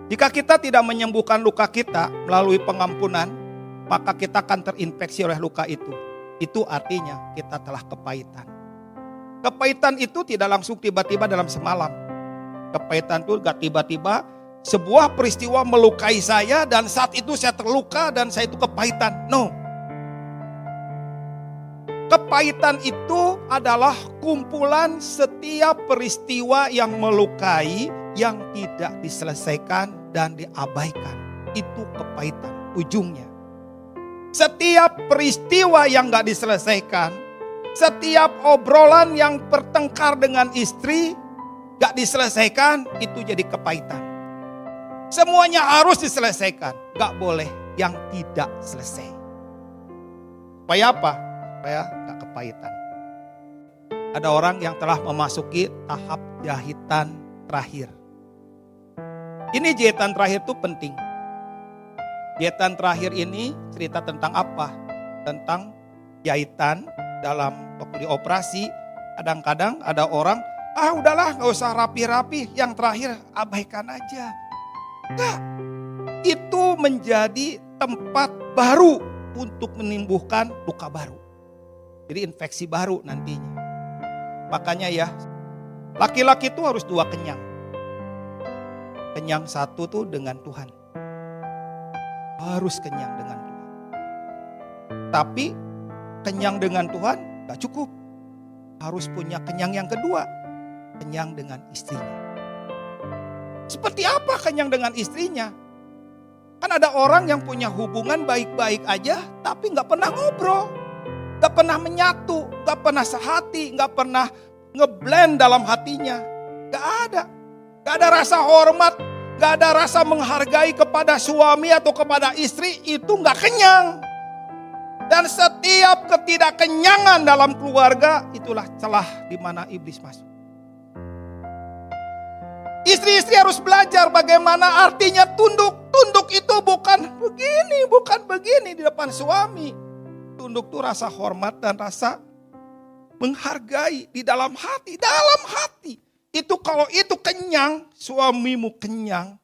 Jika kita tidak menyembuhkan luka kita melalui pengampunan, maka kita akan terinfeksi oleh luka itu. Itu artinya kita telah kepahitan. Kepahitan itu tidak langsung tiba-tiba dalam semalam. Kepahitan itu gak tiba-tiba sebuah peristiwa melukai saya dan saat itu saya terluka dan saya itu kepahitan. No. Kepahitan itu adalah kumpulan setiap peristiwa yang melukai, yang tidak diselesaikan dan diabaikan. Itu kepahitan ujungnya. Setiap peristiwa yang gak diselesaikan, setiap obrolan yang bertengkar dengan istri gak diselesaikan, itu jadi kepahitan. Semuanya harus diselesaikan, gak boleh yang tidak selesai. Supaya apa? Supaya gak kepahitan. Ada orang yang telah memasuki tahap jahitan terakhir. Ini jahitan terakhir itu penting. Jahitan terakhir ini cerita tentang apa? Tentang jahitan dalam waktu dioperasi. Kadang-kadang ada orang, udahlah gak usah rapi-rapi, yang terakhir abaikan aja. Enggak, itu menjadi tempat baru untuk menimbulkan luka baru. Jadi infeksi baru nantinya. Makanya ya, laki-laki itu harus 2 kenyang. Kenyang satu tuh dengan Tuhan. Harus kenyang dengan Tuhan. Tapi kenyang dengan Tuhan gak cukup. Harus punya kenyang yang kedua. Kenyang dengan istrinya. Seperti apa kenyang dengan istrinya? Kan ada orang yang punya hubungan baik-baik aja tapi gak pernah ngobrol. Gak pernah menyatu, gak pernah sehati, gak pernah ngeblend dalam hatinya. Gak ada. Gak ada rasa hormat, gak ada rasa menghargai kepada suami atau kepada istri, itu gak kenyang. Dan setiap ketidakkenyangan dalam keluarga, itulah celah di mana iblis masuk. Istri-istri harus belajar bagaimana artinya tunduk. Tunduk itu bukan begini di depan suami. Tunduk itu rasa hormat dan rasa menghargai di dalam hati. Dalam hati. Itu kalau itu kenyang, suamimu kenyang.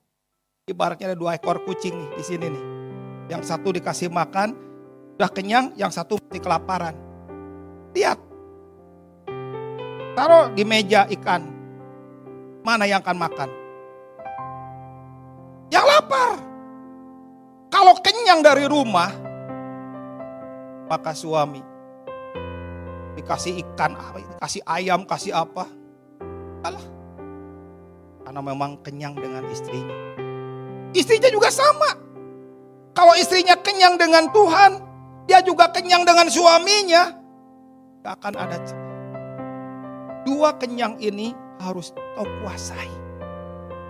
Ibaratnya ada 2 ekor kucing nih di sini nih. Yang satu dikasih makan, udah kenyang, yang satu masih kelaparan. Lihat. Taruh di meja ikan. Mana yang akan makan? Yang lapar. Kalau kenyang dari rumah, maka suami dikasih ikan, dikasih ayam, kasih apa? Alah. Karena memang kenyang dengan istrinya. Istrinya juga sama. Kalau istrinya kenyang dengan Tuhan, dia juga kenyang dengan suaminya. Gak akan ada celah. 2 kenyang ini harus kau kuasai.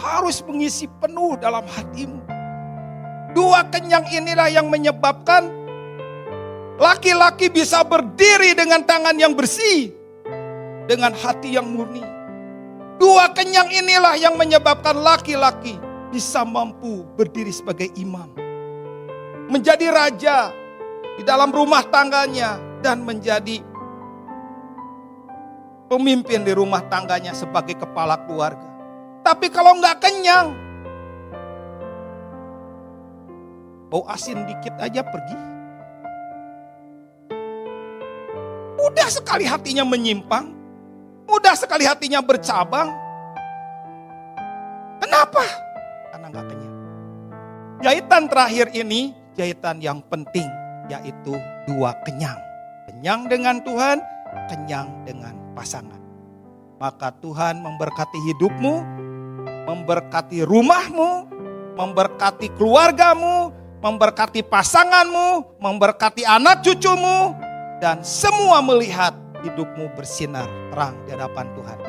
Harus mengisi penuh dalam hatimu. 2 kenyang inilah yang menyebabkan laki-laki bisa berdiri dengan tangan yang bersih. Dengan hati yang murni. 2 kenyang inilah yang menyebabkan laki-laki bisa mampu berdiri sebagai imam. Menjadi raja di dalam rumah tangganya dan menjadi pemimpin di rumah tangganya sebagai kepala keluarga. Tapi kalau nggak kenyang, bau asin dikit aja pergi. Mudah sekali hatinya menyimpang. Mudah sekali hatinya bercabang. Kenapa? Karena gak kenyang. Jahitan terakhir ini, jahitan yang penting, yaitu 2 kenyang. Kenyang dengan Tuhan, kenyang dengan pasangan. Maka Tuhan memberkati hidupmu, memberkati rumahmu, memberkati keluargamu, memberkati pasanganmu, memberkati anak cucumu, dan semua melihat hidupmu bersinar terang di hadapan Tuhan.